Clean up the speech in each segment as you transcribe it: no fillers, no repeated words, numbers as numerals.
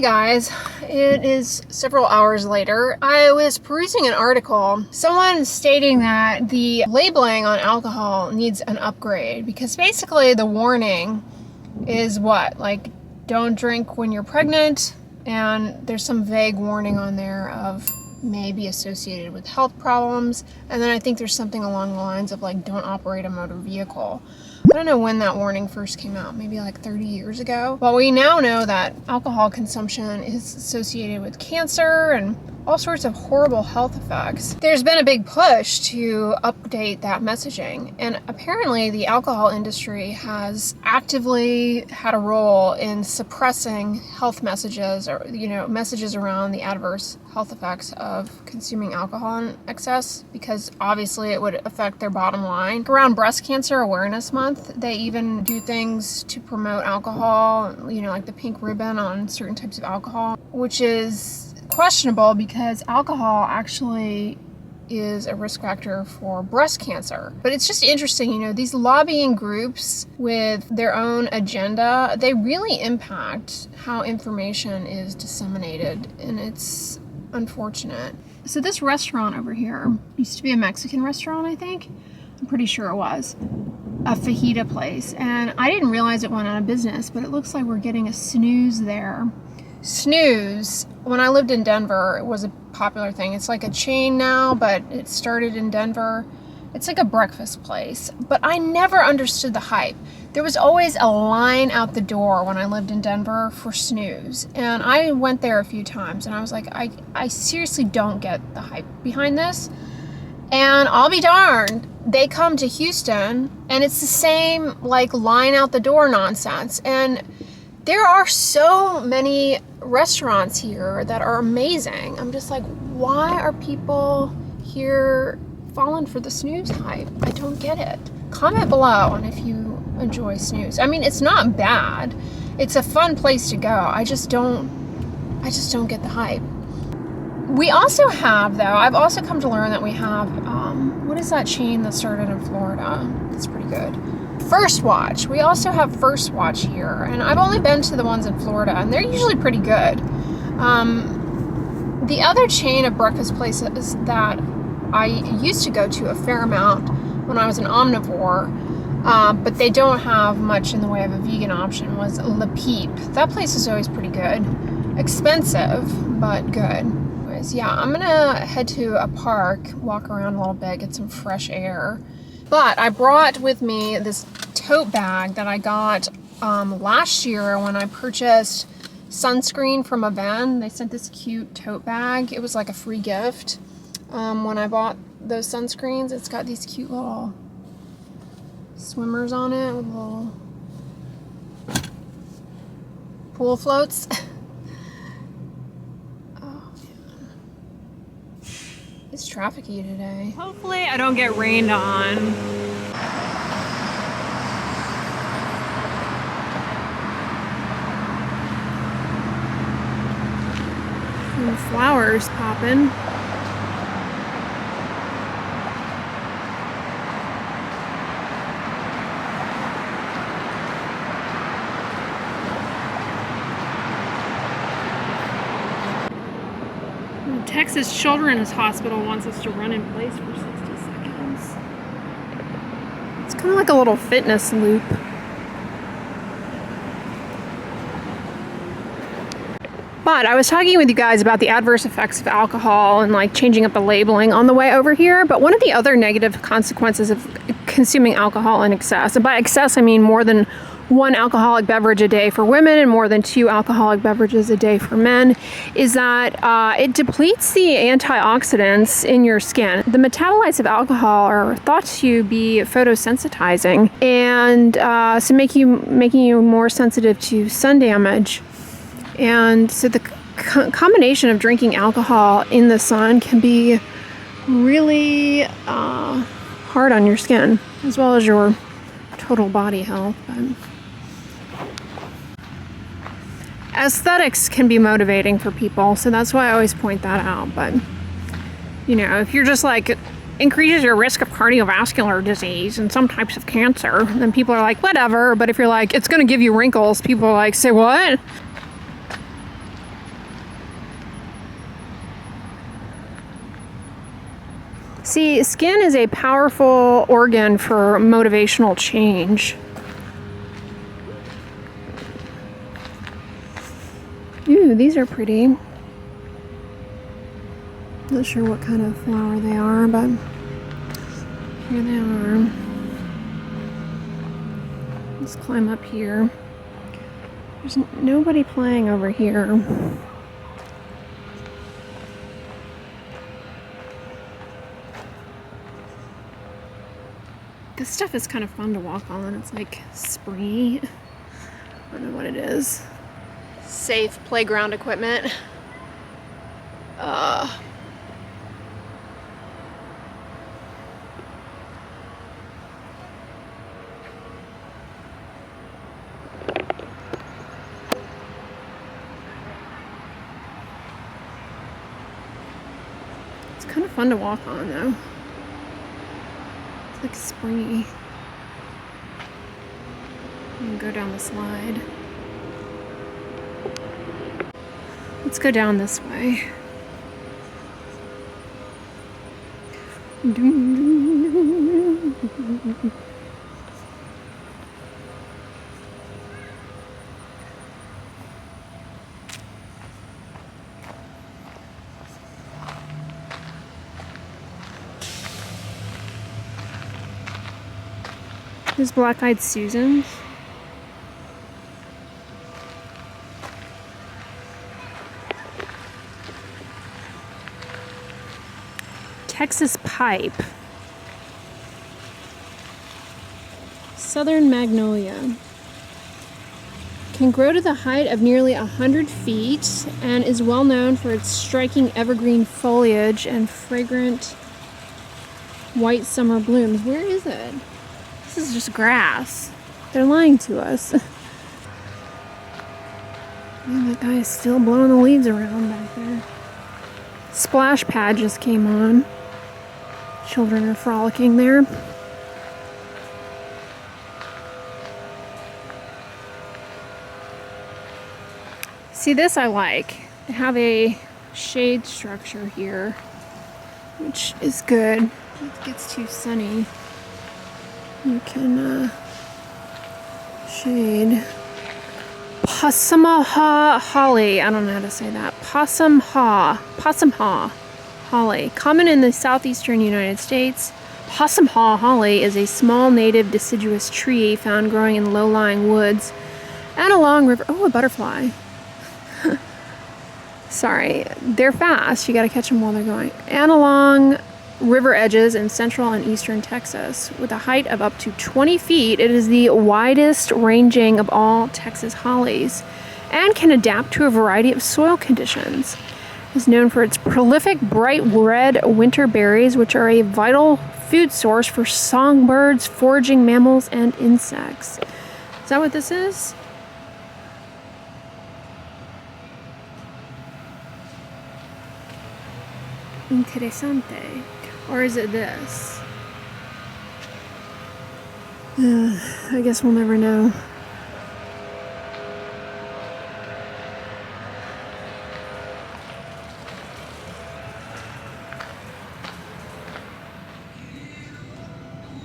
guys, it is several hours later. I was perusing an article, someone stating that the labeling on alcohol needs an upgrade because basically the warning is what? Like, don't drink when you're pregnant, and there's some vague warning on there of maybe associated with health problems, and then I think there's something along the lines of like, don't operate a motor vehicle. I don't know when that warning first came out, maybe like 30 years ago. But we now know that alcohol consumption is associated with cancer and all sorts of horrible health effects. There's been a big push to update that messaging, and apparently the alcohol industry has actively had a role in suppressing health messages, or messages around the adverse health effects of consuming alcohol in excess, because obviously it would affect their bottom line. Around Breast Cancer Awareness Month, they even do things to promote alcohol, like the pink ribbon on certain types of alcohol, which is questionable because alcohol actually is a risk factor for breast cancer. But it's just interesting, these lobbying groups with their own agenda, they really impact how information is disseminated, and it's unfortunate. So this restaurant over here used to be a Mexican restaurant, I think. I'm pretty sure it was. A fajita place. And I didn't realize it went out of business, but it looks like we're getting a snooze there. Snooze, when I lived in Denver, it was a popular thing. It's like a chain now, but it started in Denver. It's like a breakfast place, but I never understood the hype. There was always a line out the door when I lived in Denver for Snooze, and I went there a few times, and I was like, I seriously don't get the hype behind this. And I'll be darned, they come to Houston, and it's the same line out the door nonsense. And there are so many restaurants here that are amazing. I'm just like, why are people here falling for the Snooze hype? I don't get it. Comment below on if you enjoy Snooze. I mean, it's not bad. It's a fun place to go. I just don't get the hype. We also have, though, I've also come to learn that we have, what is that chain that started in Florida? It's pretty good. First Watch. We also have First Watch here, and I've only been to the ones in Florida, and they're usually pretty good. The other chain of breakfast places that I used to go to a fair amount when I was an omnivore, but they don't have much in the way of a vegan option, was Le Peep. That place is always pretty good. Expensive, but good. Anyways, yeah, I'm gonna head to a park, walk around a little bit, get some fresh air. But I brought with me this tote bag that I got last year when I purchased sunscreen from Aven. They sent this cute tote bag. It was like a free gift when I bought those sunscreens. It's got these cute little swimmers on it with little pool floats. It's trafficy today. Hopefully I don't get rained on. Some flowers popping. Texas Children's Hospital wants us to run in place for 60 seconds. It's kind of like a little fitness loop. But I was talking with you guys about the adverse effects of alcohol and changing up the labeling on the way over here. But one of the other negative consequences of consuming alcohol in excess, and by excess I mean more than 1 alcoholic beverage a day for women and more than 2 alcoholic beverages a day for men, is that it depletes the antioxidants in your skin. The metabolites of alcohol are thought to be photosensitizing, and so making you more sensitive to sun damage. And so the combination of drinking alcohol in the sun can be really hard on your skin, as well as your total body health. But aesthetics can be motivating for people, so that's why I always point that out. But if you're just increases your risk of cardiovascular disease and some types of cancer, then people are like, whatever. But if you're it's going to give you wrinkles, people are like, say what? See, skin is a powerful organ for motivational change. Ooh, these are pretty. Not sure what kind of flower they are, but here they are. Let's climb up here. There's nobody playing over here. This stuff is kind of fun to walk on. It's like springy. I don't know what it is. Safe playground equipment. It's kind of fun to walk on though. It's like springy. You can go down the slide. Let's go down this way. There's black-eyed Susans. Texas pipe. Southern magnolia. Can grow to the height of nearly 100 feet and is well known for its striking evergreen foliage and fragrant white summer blooms. Where is it? This is just grass. They're lying to us. Man, that guy is still blowing the leaves around back there. Splash pad just came on. Children are frolicking there. See, this I like. They have a shade structure here, which is good. If it gets too sunny, you can shade. Possumhaw holly. I don't know how to say that. Possumhaw holly. Common in the southeastern United States, Possumhaw holly is a small native deciduous tree found growing in low-lying woods and along river. Oh, a butterfly. Sorry, they're fast. You got to catch them while they're going. And along river edges in central and eastern Texas. With a height of up to 20 feet, it is the widest ranging of all Texas hollies and can adapt to a variety of soil conditions. It is known for its prolific bright red winter berries, which are a vital food source for songbirds, foraging mammals, and insects. Is that what this is? Interesante. Or is it this? I guess we'll never know.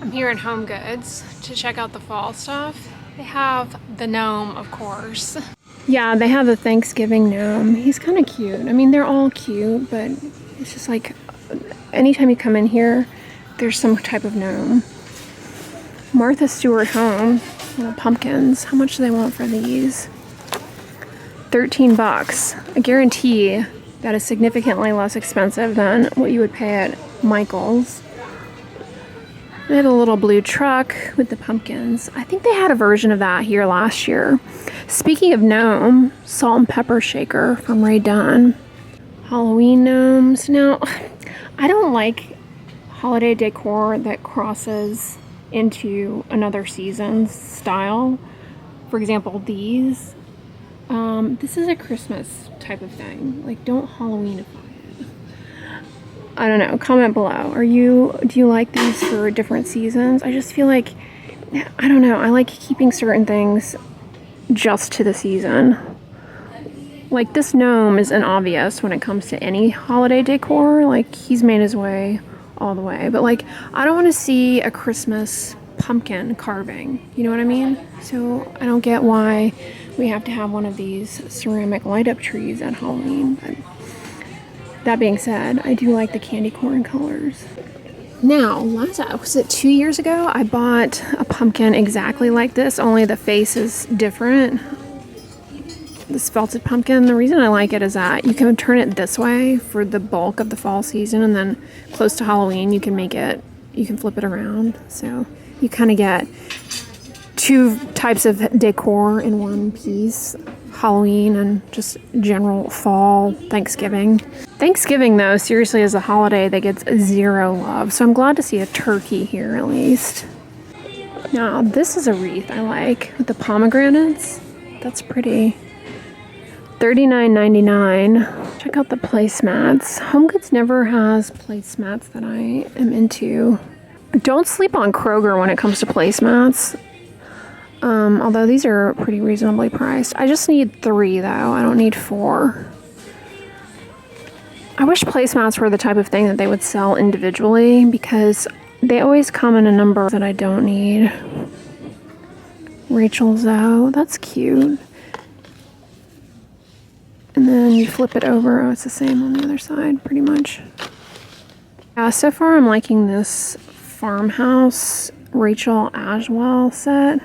I'm here in HomeGoods to check out the fall stuff. They have the gnome, of course. Yeah, they have the Thanksgiving gnome. He's kind of cute. I mean, they're all cute, but it's just like anytime you come in here, there's some type of gnome. Martha Stewart home. Little pumpkins. How much do they want for these? $13. I guarantee that is significantly less expensive than what you would pay at Michael's. They had a little blue truck with the pumpkins. I think they had a version of that here last year. Speaking of gnome, salt and pepper shaker from Ray Dunn. Halloween gnomes. Now, I don't like holiday decor that crosses into another season's style. For example, these. This is a Christmas type of thing. Like, don't Halloweenify it. I don't know. Comment below. Do you like these for different seasons? I just feel like, I don't know. I like keeping certain things just to the season. Like, this gnome isn't obvious when it comes to any holiday decor. Like, he's made his way all the way. But like, I don't want to see a Christmas pumpkin carving. You know what I mean? So I don't get why we have to have one of these ceramic light up trees at Halloween. But that being said, I do like the candy corn colors. Now, was it 2 years ago? I bought a pumpkin exactly like this, only the face is different. This felted pumpkin, the reason I like it is that you can turn it this way for the bulk of the fall season, and then close to Halloween you can flip it around. So you kind of get two types of decor in one piece. Halloween and just general fall, Thanksgiving. Thanksgiving, though, seriously, is a holiday that gets zero love. So I'm glad to see a turkey here at least. Now, this is a wreath I like with the pomegranates. That's pretty. $39.99. Check out the placemats. HomeGoods never has placemats that I am into. Don't sleep on Kroger when it comes to placemats. Although these are pretty reasonably priced. I just need 3 though. I don't need 4. I wish placemats were the type of thing that they would sell individually because they always come in a number that I don't need. Rachel Zoe, that's cute. And then you flip it over. Oh, it's the same on the other side, pretty much. Yeah, so far I'm liking this farmhouse Rachel Ashwell set.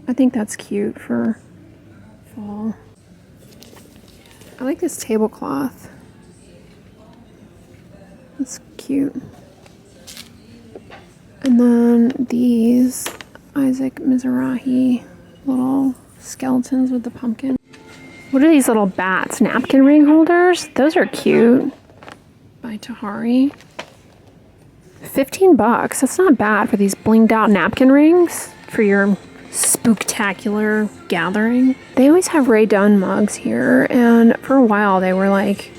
I think that's cute for fall. I like this tablecloth. It's cute. And then these Isaac Mizrahi little skeletons with the pumpkin. What are these little bats? Napkin ring holders? Those are cute. By Tahari. $15. That's not bad for these blinged out napkin rings for your spooktacular gathering. They always have Ray Dunn mugs here, and for a while they were like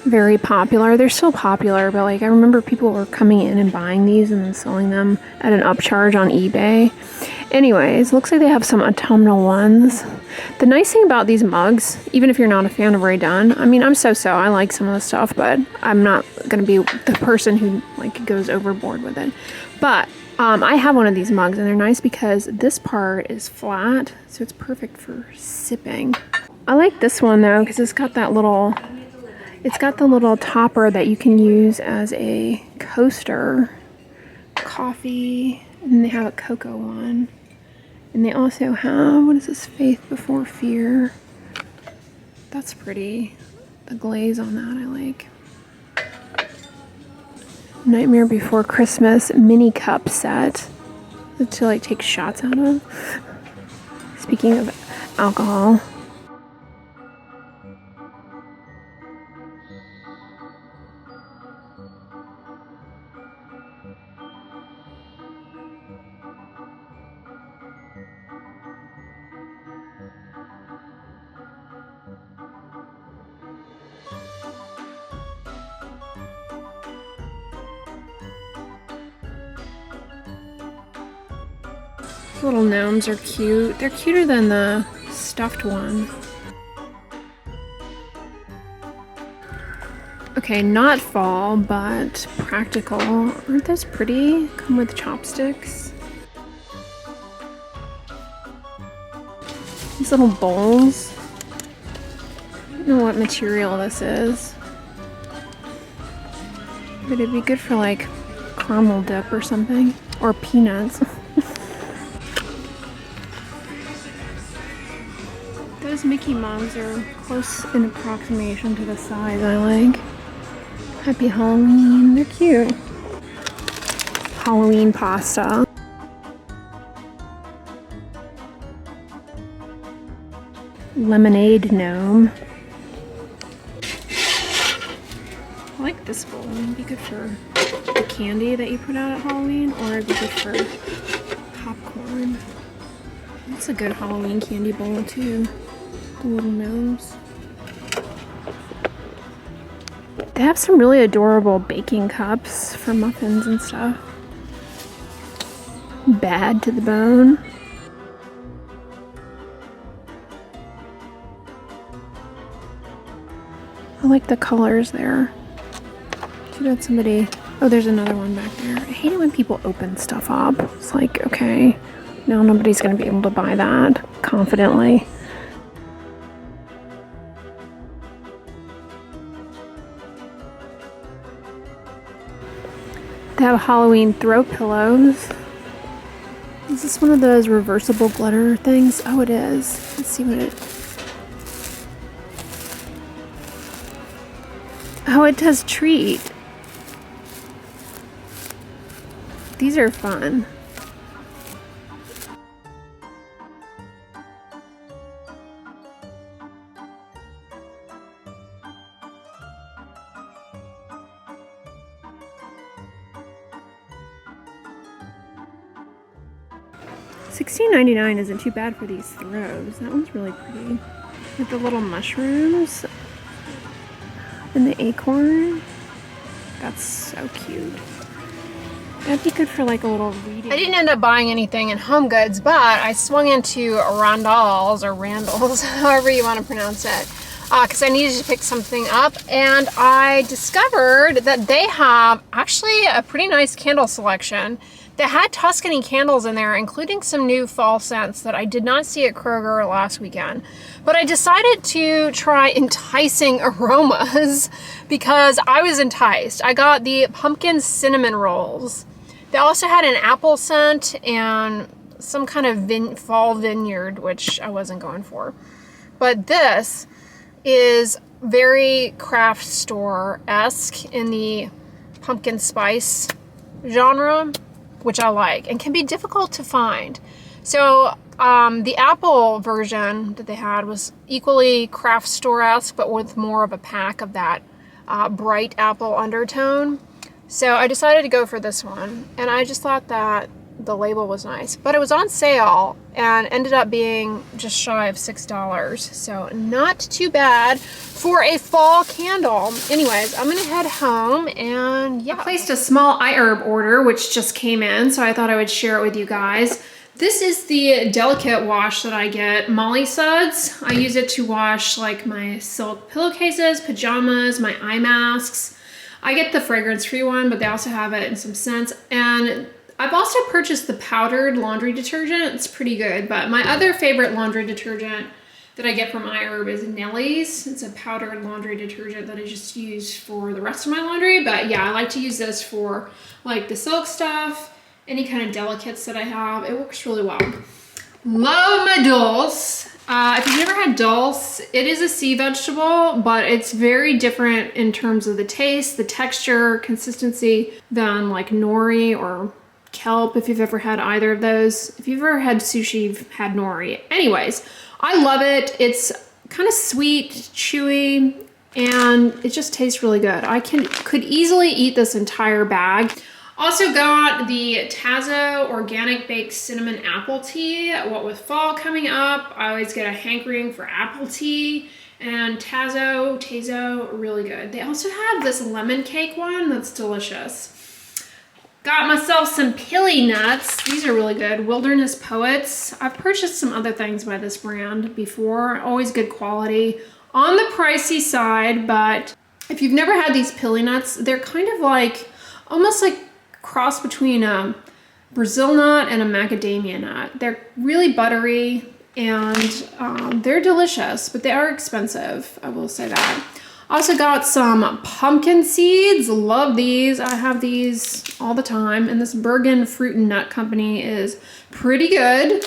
very popular. They're still popular, but like I remember people were coming in and buying these and then selling them at an upcharge on eBay. Anyways, looks like they have some autumnal ones. The nice thing about these mugs, even if you're not a fan of Ray Dunn, I mean, I'm so-so. I like some of the stuff, but I'm not going to be the person who like goes overboard with it. But I have one of these mugs, and they're nice because this part is flat, so it's perfect for sipping. I like this one though because it's got the little topper that you can use as a coaster. Coffee, and they have a cocoa one. And they also have, what is this, Faith Before Fear. That's pretty. The glaze on that I like. Nightmare Before Christmas mini cup set to like take shots out of. Speaking of alcohol. Little gnomes are cute. They're cuter than the stuffed one. Okay, not fall, but practical. Aren't those pretty? Come with chopsticks. These little bowls. I don't know what material this is. But it'd be good for like caramel dip or something. Or peanuts. Those Mickey mugs are close in approximation to the size I like. Happy Halloween, they're cute. Halloween pasta. Lemonade gnome. I like this bowl. It'd be good for the candy that you put out at Halloween, or it'd be good for popcorn. That's a good Halloween candy bowl too. The little gnomes. They have some really adorable baking cups for muffins and stuff. Bad to the bone. I like the colors there. Should have somebody Oh, there's another one back there. I hate it when people open stuff up. It's like, okay, now nobody's gonna be able to buy that confidently. They have Halloween throw pillows. Is this one of those reversible glitter things? Oh, it is. Let's see what it... Oh, it does treat. These are fun. $16.99 isn't too bad for these throws. That one's really pretty. With the little mushrooms and the acorn. That's so cute. That'd be good for like a little reading. I didn't end up buying anything in HomeGoods, but I swung into Ronds or Randall's, however you want to pronounce it, because I needed to pick something up, and I discovered that they have actually a pretty nice candle selection. They had Tuscany candles in there, including some new fall scents that I did not see at Kroger last weekend. But I decided to try enticing aromas because I was enticed. I got the pumpkin cinnamon rolls. They also had an apple scent and some kind of fall vineyard, which I wasn't going for. But this is very craft store-esque in the pumpkin spice genre, which I like and can be difficult to find. So the apple version that they had was equally craft store-esque, but with more of a pack of that bright apple undertone. So I decided to go for this one, and I just thought that the label was nice, but it was on sale and ended up being just shy of $6. So not too bad for a fall candle. Anyways, I'm gonna head home, and yeah. I placed a small iHerb order, which just came in, so I thought I would share it with you guys. This is the delicate wash that I get, Molly Suds. I use it to wash like my silk pillowcases, pajamas, my eye masks. I get the fragrance-free one, but they also have it in some scents. And I've also purchased the powdered laundry detergent. It's pretty good, but my other favorite laundry detergent that I get from iHerb is Nellie's. It's a powdered laundry detergent that I just use for the rest of my laundry. But yeah, I like to use this for like the silk stuff, any kind of delicates that I have. It works really well. Love my dulse. If you've never had dulse, it is a sea vegetable, but it's very different in terms of the taste, the texture, consistency than like nori or kelp, if you've ever had either of those. If you've ever had sushi, you've had nori. Anyways, I love it. It's kind of sweet, chewy, and it just tastes really good. I could easily eat this entire bag. Also got the Tazo Organic Baked Cinnamon Apple Tea. What with fall coming up, I always get a hankering for apple tea, and Tazo, really good. They also have this lemon cake one that's delicious. Got myself some pili nuts. These are really good. Wilderness Poets. I've purchased some other things by this brand before. Always good quality. On the pricey side, but if you've never had these pili nuts, they're kind of like, almost like cross between a Brazil nut and a macadamia nut. They're really buttery and they're delicious, but they are expensive, I will say that. Also got some pumpkin seeds. Love these. I have these all the time, and this Bergen Fruit and Nut Company is pretty good.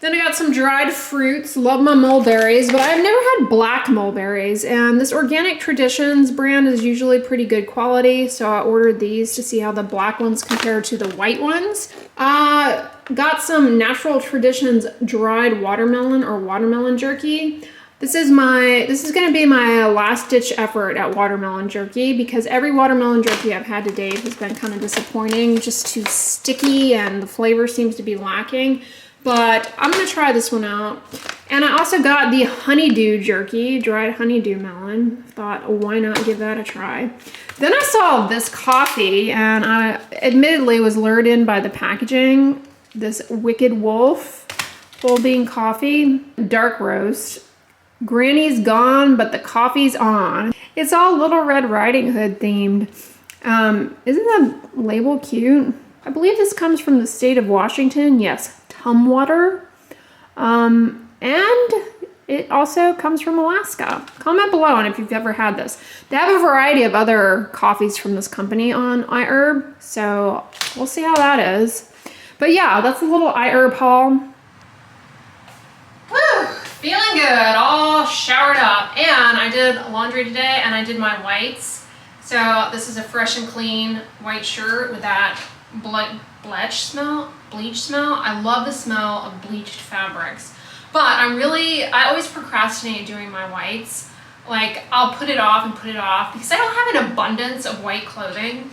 Then I got some dried fruits. Love my mulberries, but I've never had black mulberries, and this Organic Traditions brand is usually pretty good quality, so I ordered these to see how the black ones compare to the white ones. Got some Natural Traditions dried watermelon or watermelon jerky. This is gonna be my last ditch effort at watermelon jerky, because every watermelon jerky I've had to date has been kind of disappointing, just too sticky, and the flavor seems to be lacking. But I'm gonna try this one out. And I also got the honeydew jerky, dried honeydew melon. Thought, why not give that a try? Then I saw this coffee, and I admittedly was lured in by the packaging. This Wicked Wolf full bean coffee, dark roast. Granny's gone, but the coffee's on. It's all Little Red Riding Hood themed. Isn't the label cute? I believe this comes from the state of Washington. Yes, Tumwater. And it also comes from Alaska. Comment below on if you've ever had this. They have a variety of other coffees from this company on iHerb, so we'll see how that is. But yeah, that's a little iHerb haul. Woo! Feeling good, all showered up. And I did laundry today and I did my whites. So this is a fresh and clean white shirt with that bleach smell. I love the smell of bleached fabrics. But I always procrastinate doing my whites. Like, I'll put it off because I don't have an abundance of white clothing.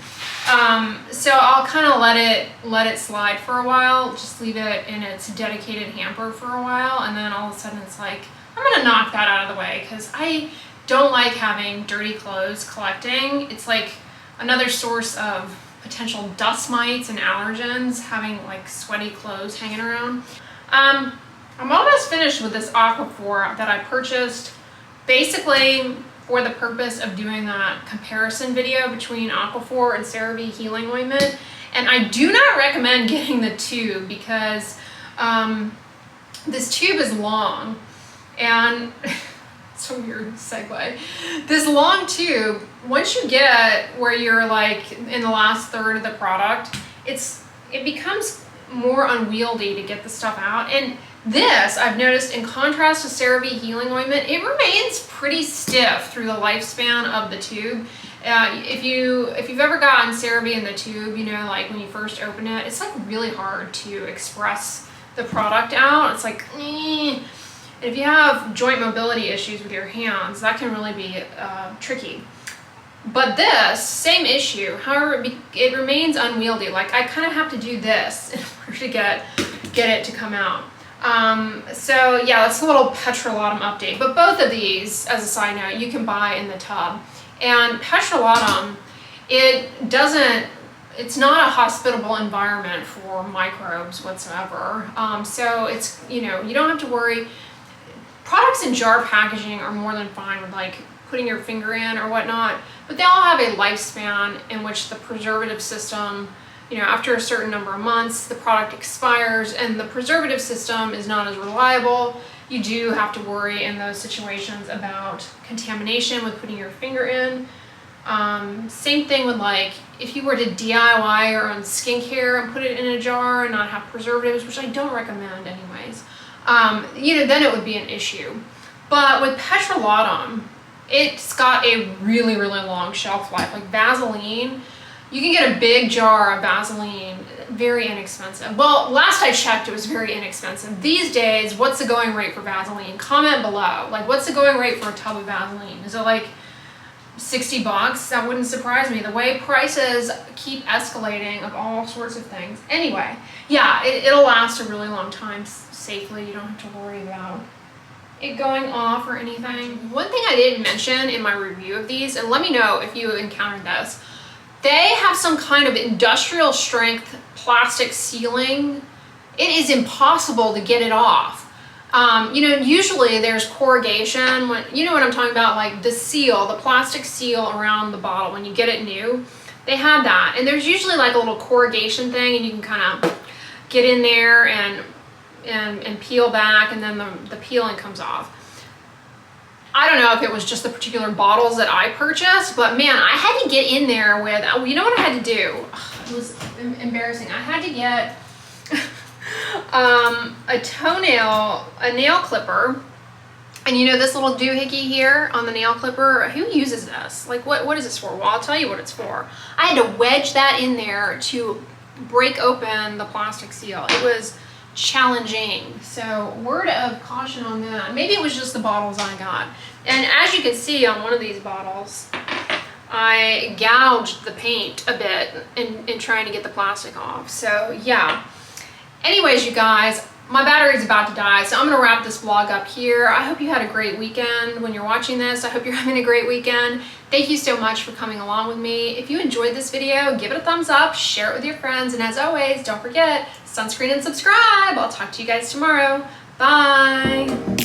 So I'll kind of let it slide for a while, just leave it in its dedicated hamper for a while, and then all of a sudden it's like, I'm gonna knock that out of the way because I don't like having dirty clothes collecting. It's like another source of potential dust mites and allergens, having like sweaty clothes hanging around. I'm almost finished with this Aquaphor that I purchased basically for the purpose of doing that comparison video between Aquaphor and CeraVe Healing Ointment. And I do not recommend getting the tube because this tube is long, and it's a weird segue. This long tube, once you get where you're like in the last third of the product, it becomes more unwieldy to get the stuff out. And this, I've noticed, in contrast to CeraVe Healing Ointment, it remains pretty stiff through the lifespan of the tube. If you've ever gotten CeraVe in the tube, you know, like when you first open it, it's like really hard to express the product out. It's like, eh. If you have joint mobility issues with your hands, that can really be tricky. But this, same issue, however, it remains unwieldy. Like, I kind of have to do this in order to get it to come out. So yeah, that's a little petrolatum update. But both of these, as a side note, you can buy in the tub. And petrolatum, it's not a hospitable environment for microbes whatsoever. So it's, you know, you don't have to worry. Products in jar packaging are more than fine with like putting your finger in or whatnot, but they all have a lifespan in which the preservative system, you know, after a certain number of months, the product expires and the preservative system is not as reliable. You do have to worry in those situations about contamination with putting your finger in. Same thing with like, if you were to DIY your own skincare and put it in a jar and not have preservatives, which I don't recommend anyways, you know, then it would be an issue. But with petrolatum, it's got a really, really long shelf life. Like Vaseline, you can get a big jar of Vaseline, very inexpensive. Well, last I checked, it was very inexpensive. These days, what's the going rate for Vaseline? Comment below. Like, what's the going rate for a tub of Vaseline? Is it like 60 bucks? That wouldn't surprise me. The way prices keep escalating of all sorts of things. Anyway, yeah, it'll last a really long time safely. You don't have to worry about it going off or anything. One thing I didn't mention in my review of these, and let me know if you encountered this, they have some kind of industrial strength plastic sealing. It is impossible to get it off. You know, usually there's corrugation, you know what I'm talking about, like the seal, the plastic seal around the bottle when you get it new. They have that, and there's usually like a little corrugation thing, and you can kind of get in there and peel back, and then the peeling comes off. I don't know if it was just the particular bottles that I purchased, but man, I had to get in there with, you know what I had to do? It was embarrassing. I had to get a nail clipper, and you know this little doohickey here on the nail clipper, who uses this? Like, what is this for? Well, I'll tell you what it's for. I had to wedge that in there to break open the plastic seal. It was challenging, so word of caution on that. Maybe it was just the bottles I got. And as you can see on one of these bottles, I gouged the paint a bit in trying to get the plastic off. So yeah, anyways, you guys, my battery is about to die, so I'm gonna wrap this vlog up here. I hope you had a great weekend when you're watching this. I hope you're having a great weekend. Thank you so much for coming along with me. If you enjoyed this video, give it a thumbs up, share it with your friends, and as always, don't forget, sunscreen and subscribe. I'll talk to you guys tomorrow. Bye.